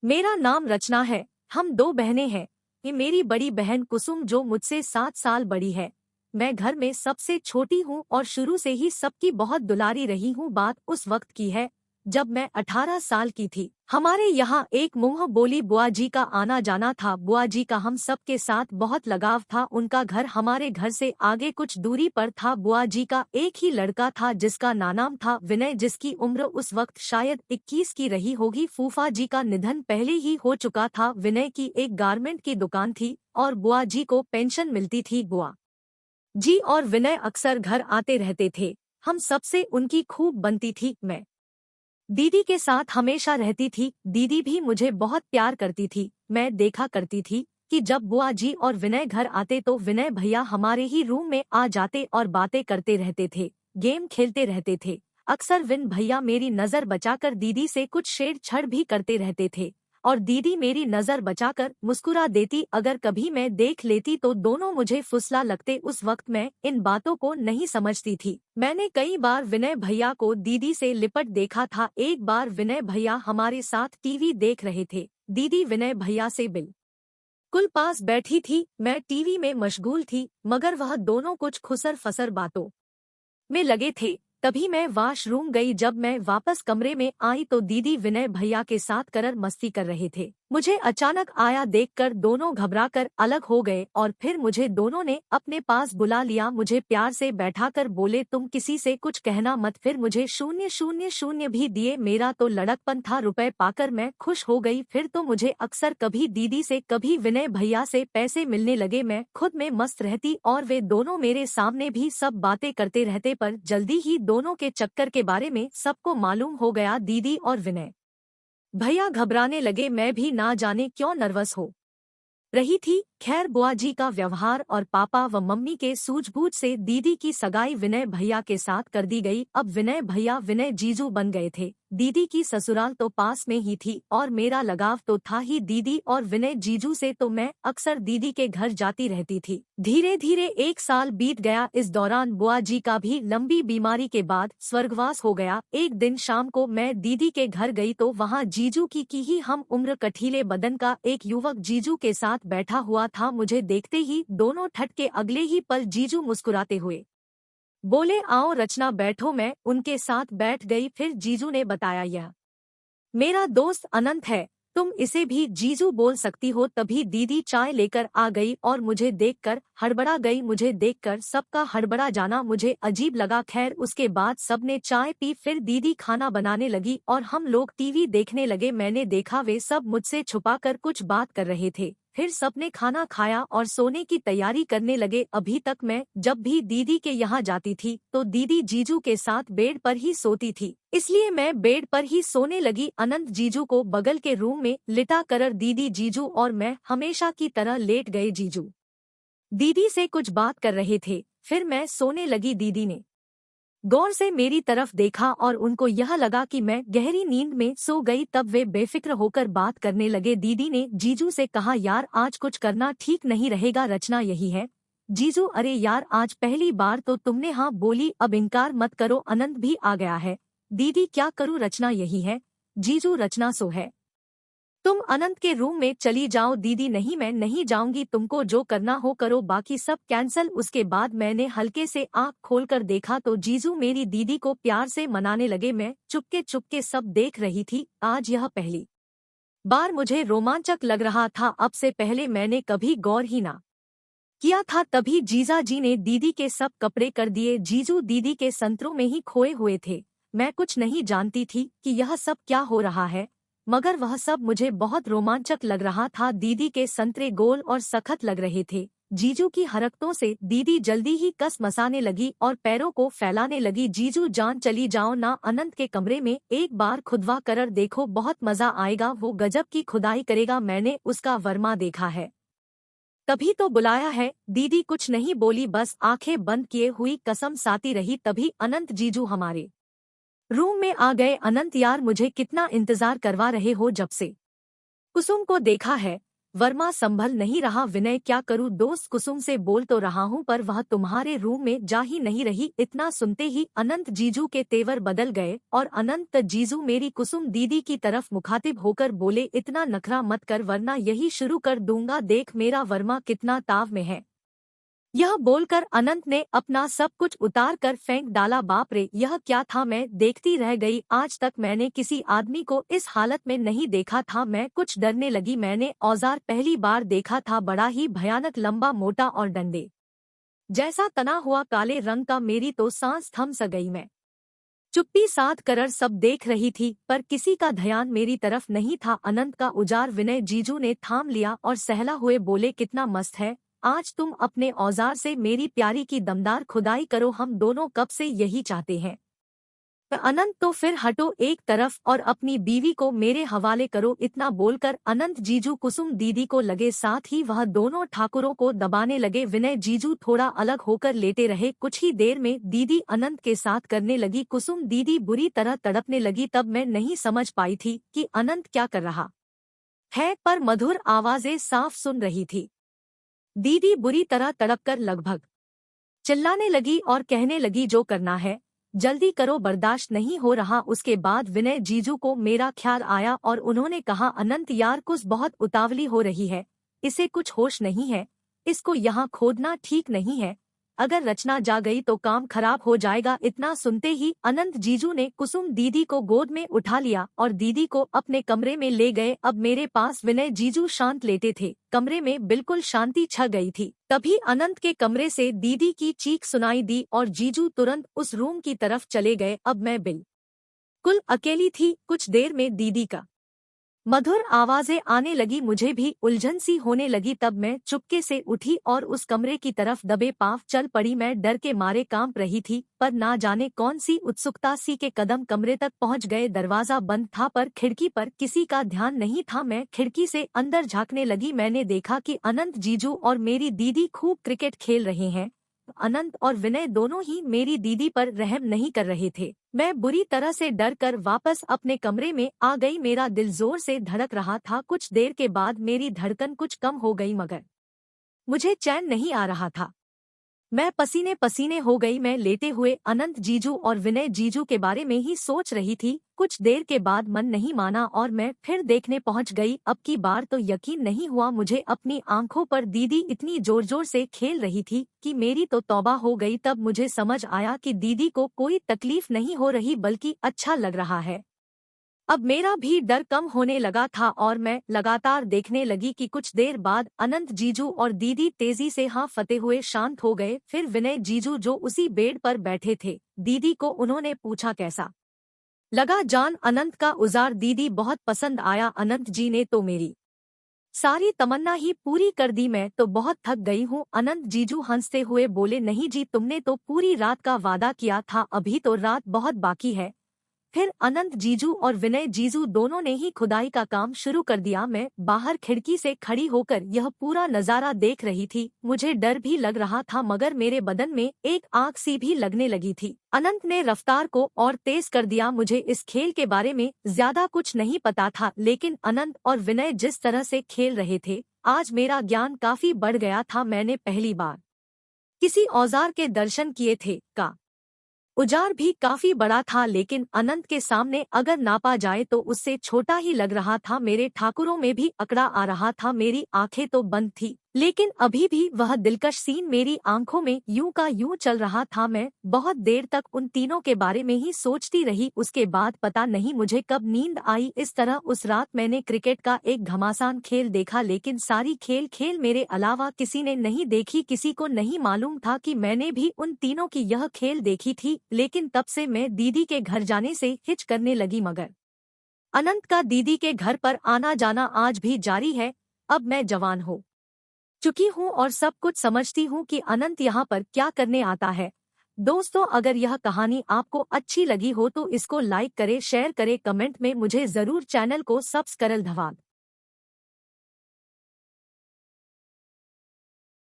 मेरा नाम रचना है। हम दो बहनें हैं। ये मेरी बड़ी बहन कुसुम जो मुझसे 7 साल बड़ी है। मैं घर में सबसे छोटी हूँ और शुरू से ही सबकी बहुत दुलारी रही हूँ। बात उस वक्त की है जब मैं 18 साल की थी। हमारे यहाँ एक मुंह बोली बुआ जी का आना जाना था। बुआ जी का हम सब के साथ बहुत लगाव था। उनका घर हमारे घर से आगे कुछ दूरी पर था। बुआ जी का एक ही लड़का था जिसका नाम था विनय, जिसकी उम्र उस वक्त शायद 21 की रही होगी। फूफा जी का निधन पहले ही हो चुका था। विनय की एक गारमेंट की दुकान थी और बुआ जी को पेंशन मिलती थी। बुआ जी और विनय अक्सर घर आते रहते थे। हम सबसे उनकी खूब बनती थी। मैं दीदी के साथ हमेशा रहती थी। दीदी भी मुझे बहुत प्यार करती थी। मैं देखा करती थी कि जब बुआ जी और विनय घर आते तो विनय भैया हमारे ही रूम में आ जाते और बातें करते रहते थे, गेम खेलते रहते थे। अक्सर विन भैया मेरी नज़र बचाकर दीदी से कुछ छेड़छाड़ भी करते रहते थे और दीदी मेरी नज़र बचाकर मुस्कुरा देती। अगर कभी मैं देख लेती तो दोनों मुझे फुसला लगते। उस वक्त मैं इन बातों को नहीं समझती थी। मैंने कई बार विनय भैया को दीदी से लिपट देखा था। एक बार विनय भैया हमारे साथ टीवी देख रहे थे। दीदी विनय भैया से बिल्कुल पास बैठी थी। मैं टीवी में मशगूल थी मगर वह दोनों कुछ खुसर फसर बातों में लगे थे। तभी मैं वॉशरूम गई। जब मैं वापस कमरे में आई तो दीदी विनय भैया के साथ करर मस्ती कर रहे थे। मुझे अचानक आया देखकर दोनों घबराकर अलग हो गए और फिर मुझे दोनों ने अपने पास बुला लिया। मुझे प्यार से बैठाकर बोले, तुम किसी से कुछ कहना मत। फिर मुझे 000 भी दिए। मेरा तो लड़कपन था। रुपए पाकर मैं खुश हो गई। फिर तो मुझे अक्सर कभी दीदी से कभी विनय भैया से पैसे मिलने लगे। मैं खुद में मस्त रहती और वे दोनों मेरे सामने भी सब बातें करते रहते। पर जल्दी ही दोनों के चक्कर के बारे में सबको मालूम हो गया। दीदी और विनय भैया घबराने लगे। मैं भी ना जाने क्यों नर्वस हो रही थी। खैर बुआ जी का व्यवहार और पापा व मम्मी के सूझबूझ से दीदी की सगाई विनय भैया के साथ कर दी गई। अब विनय भैया विनय जीजू बन गए थे। दीदी की ससुराल तो पास में ही थी और मेरा लगाव तो था ही दीदी और विनय जीजू से। तो मैं अक्सर दीदी के घर जाती रहती थी। धीरे धीरे 1 साल बीत गया। इस दौरान बुआ जी का भी लंबी बीमारी के बाद स्वर्गवास हो गया। एक दिन शाम को मैं दीदी के घर गई तो वहाँ जीजू की ही हम उम्र कठीले बदन का एक युवक जीजू के साथ बैठा हुआ था। मुझे देखते ही दोनों ठट के। अगले ही पल जीजू मुस्कुराते हुए बोले, आओ रचना बैठो। मैं उनके साथ बैठ गई। फिर जीजू ने बताया, यह मेरा दोस्त अनंत है, तुम इसे भी जीजू बोल सकती हो। तभी दीदी चाय लेकर आ गई और मुझे देखकर हड़बड़ा गई। मुझे देखकर सबका हड़बड़ा जाना मुझे अजीब लगा। खैर उसके बाद सबने चाय पी। फिर दीदी खाना बनाने लगी और हम लोग टीवी देखने लगे। मैंने देखा वे सब मुझसे छुपाकर कुछ बात कर रहे थे। फिर सबने खाना खाया और सोने की तैयारी करने लगे। अभी तक मैं जब भी दीदी के यहाँ जाती थी तो दीदी जीजू के साथ बेड पर ही सोती थी, इसलिए मैं बेड पर ही सोने लगी। अनंत जीजू को बगल के रूम में लिटा कर दीदी जीजू और मैं हमेशा की तरह लेट गए। जीजू दीदी से कुछ बात कर रहे थे। फिर मैं सोने लगी। दीदी ने गौर से मेरी तरफ देखा और उनको यह लगा कि मैं गहरी नींद में सो गई। तब वे बेफिक्र होकर बात करने लगे। दीदी ने जीजू से कहा, यार आज कुछ करना ठीक नहीं रहेगा। रचना यही है। जीजू, अरे यार आज पहली बार तो तुमने हाँ बोली, अब इनकार मत करो। अनंत भी आ गया है। दीदी, क्या करूं? रचना यही है। जीजू, रचना सो है, तुम अनंत के रूम में चली जाओ। दीदी, नहीं मैं नहीं जाऊंगी, तुमको जो करना हो करो, बाकी सब कैंसल। उसके बाद मैंने हल्के से आंख खोलकर देखा तो जीजू मेरी दीदी को प्यार से मनाने लगे। मैं चुपके चुपके सब देख रही थी। आज यह पहली बार मुझे रोमांचक लग रहा था। अब से पहले मैंने कभी गौर ही ना किया था। तभी जीजा जी ने दीदी के सब कपड़े कर दिए। जीजू दीदी के संतरों में ही खोए हुए थे। मैं कुछ नहीं जानती थी कि यह सब क्या हो रहा है, मगर वह सब मुझे बहुत रोमांचक लग रहा था। दीदी के संतरे गोल और सख्त लग रहे थे। जीजू की हरकतों से दीदी जल्दी ही कस मसाने लगी और पैरों को फैलाने लगी। जीजू जान चली जाओ ना, अनंत के कमरे में एक बार खुदवा कर देखो, बहुत मजा आएगा। वो गजब की खुदाई करेगा, मैंने उसका वर्मा देखा है, तभी तो बुलाया है। दीदी कुछ नहीं बोली, बस आंखें बंद किए हुई कसम साती रही। तभी अनंत जीजू हमारे रूम में आ गए। अनंत, यार मुझे कितना इंतजार करवा रहे हो, जब से कुसुम को देखा है वर्मा संभल नहीं रहा। विनय, क्या करूं दोस्त, कुसुम से बोल तो रहा हूं पर वह तुम्हारे रूम में जा ही नहीं रही। इतना सुनते ही अनंत जीजू के तेवर बदल गए और अनंत जीजू मेरी कुसुम दीदी की तरफ मुखातिब होकर बोले, इतना नखरा मत कर वरना यही शुरू कर दूंगा, देख मेरा वर्मा कितना ताव में है। यह बोलकर अनंत ने अपना सब कुछ उतार कर फेंक डाला। बाप रे, यह क्या था, मैं देखती रह गई। आज तक मैंने किसी आदमी को इस हालत में नहीं देखा था। मैं कुछ डरने लगी। मैंने औजार पहली बार देखा था, बड़ा ही भयानक, लंबा, मोटा और डंडे जैसा तना हुआ, काले रंग का। मेरी तो सांस थम स गई। मैं चुप्पी साध कर सब देख रही थी पर किसी का ध्यान मेरी तरफ नहीं था। अनंत का उजार विनय जीजू ने थाम लिया और सहला हुए बोले, कितना मस्त है, आज तुम अपने औजार से मेरी प्यारी की दमदार खुदाई करो, हम दोनों कब से यही चाहते हैं। अनंत, तो फिर हटो एक तरफ और अपनी बीवी को मेरे हवाले करो। इतना बोलकर अनंत जीजू कुसुम दीदी को लगे, साथ ही वह दोनों ठाकुरों को दबाने लगे। विनय जीजू थोड़ा अलग होकर लेटे रहे। कुछ ही देर में दीदी अनंत के साथ करने लगी। कुसुम दीदी बुरी तरह तड़पने लगी। तब मैं नहीं समझ पाई थी कि अनंत क्या कर रहा है, पर मधुर आवाजें साफ सुन रही थी। दीदी बुरी तरह तड़पकर लगभग चिल्लाने लगी और कहने लगी, जो करना है जल्दी करो, बर्दाश्त नहीं हो रहा। उसके बाद विनय जीजू को मेरा ख्याल आया और उन्होंने कहा, अनंत यार, कुछ बहुत उतावली हो रही है, इसे कुछ होश नहीं है, इसको यहाँ खोदना ठीक नहीं है, अगर रचना जा गई तो काम खराब हो जाएगा। इतना सुनते ही अनंत जीजू ने कुसुम दीदी को गोद में उठा लिया और दीदी को अपने कमरे में ले गए। अब मेरे पास विनय जीजू शांत लेटे थे। कमरे में बिल्कुल शांति छा गई थी। तभी अनंत के कमरे से दीदी की चीख सुनाई दी और जीजू तुरंत उस रूम की तरफ चले गए। अब मैं बिल्कुल अकेली थी। कुछ देर में दीदी का मधुर आवाजें आने लगी। मुझे भी उलझन सी होने लगी। तब मैं चुपके से उठी और उस कमरे की तरफ दबे पांव चल पड़ी। मैं डर के मारे कांप रही थी पर ना जाने कौन सी उत्सुकता सी के कदम कमरे तक पहुंच गए। दरवाजा बंद था पर खिड़की पर किसी का ध्यान नहीं था। मैं खिड़की से अंदर झांकने लगी। मैंने देखा कि अनंत जीजू और मेरी दीदी खूब क्रिकेट खेल रहे हैं। अनंत और विनय दोनों ही मेरी दीदी पर रहम नहीं कर रहे थे। मैं बुरी तरह से डर कर वापस अपने कमरे में आ गई। मेरा दिल जोर से धड़क रहा था। कुछ देर के बाद मेरी धड़कन कुछ कम हो गई मगर मुझे चैन नहीं आ रहा था। मैं पसीने पसीने हो गई। मैं लेटे हुए अनंत जीजू और विनय जीजू के बारे में ही सोच रही थी। कुछ देर के बाद मन नहीं माना और मैं फिर देखने पहुंच गई। अब की बार तो यकीन नहीं हुआ मुझे अपनी आंखों पर। दीदी इतनी जोर जोर से खेल रही थी कि मेरी तो तौबा हो गई। तब मुझे समझ आया कि दीदी को कोई तकलीफ नहीं हो रही बल्कि अच्छा लग रहा है। अब मेरा भी डर कम होने लगा था और मैं लगातार देखने लगी कि कुछ देर बाद अनंत जीजू और दीदी तेजी से हांफते हुए शांत हो गए। फिर विनय जीजू जो उसी बेड पर बैठे थे, दीदी को उन्होंने पूछा, कैसा लगा जान अनंत का उजार। दीदी, बहुत पसंद आया, अनंत जी ने तो मेरी सारी तमन्ना ही पूरी कर दी, मैं तो बहुत थक गई हूँ। अनंत जीजू हंसते हुए बोले, नहीं जी, तुमने तो पूरी रात का वादा किया था, अभी तो रात बहुत बाकी है। फिर अनंत जीजू और विनय जीजू दोनों ने ही खुदाई का काम शुरू कर दिया। मैं बाहर खिड़की से खड़ी होकर यह पूरा नजारा देख रही थी। मुझे डर भी लग रहा था मगर मेरे बदन में एक आग सी भी लगने लगी थी। अनंत ने रफ्तार को और तेज कर दिया। मुझे इस खेल के बारे में ज्यादा कुछ नहीं पता था लेकिन अनंत और विनय जिस तरह से खेल रहे थे, आज मेरा ज्ञान काफी बढ़ गया था। मैंने पहली बार किसी औजार के दर्शन किए थे का उजार भी काफी बड़ा था लेकिन अनंत के सामने अगर नापा जाए तो उससे छोटा ही लग रहा था। मेरे ठाकुरों में भी अकड़ा आ रहा था। मेरी आंखें तो बंद थी लेकिन अभी भी वह दिलकश सीन मेरी आंखों में यूं का यूं चल रहा था। मैं बहुत देर तक उन तीनों के बारे में ही सोचती रही। उसके बाद पता नहीं मुझे कब नींद आई। इस तरह उस रात मैंने क्रिकेट का एक घमासान खेल देखा लेकिन सारी खेल मेरे अलावा किसी ने नहीं देखी। किसी को नहीं मालूम था कि मैंने भी उन तीनों की यह खेल देखी थी। लेकिन तब से मैं दीदी के घर जाने से हिच करने लगी मगर अनंत का दीदी के घर पर आना जाना आज भी जारी है। अब मैं जवान हो चुकी हूँ और सब कुछ समझती हूँ कि अनंत यहाँ पर क्या करने आता है। दोस्तों, अगर यह कहानी आपको अच्छी लगी हो तो इसको लाइक करे, शेयर करे, कमेंट में मुझे जरूर चैनल को सब्सक्राइब धन्यवाद।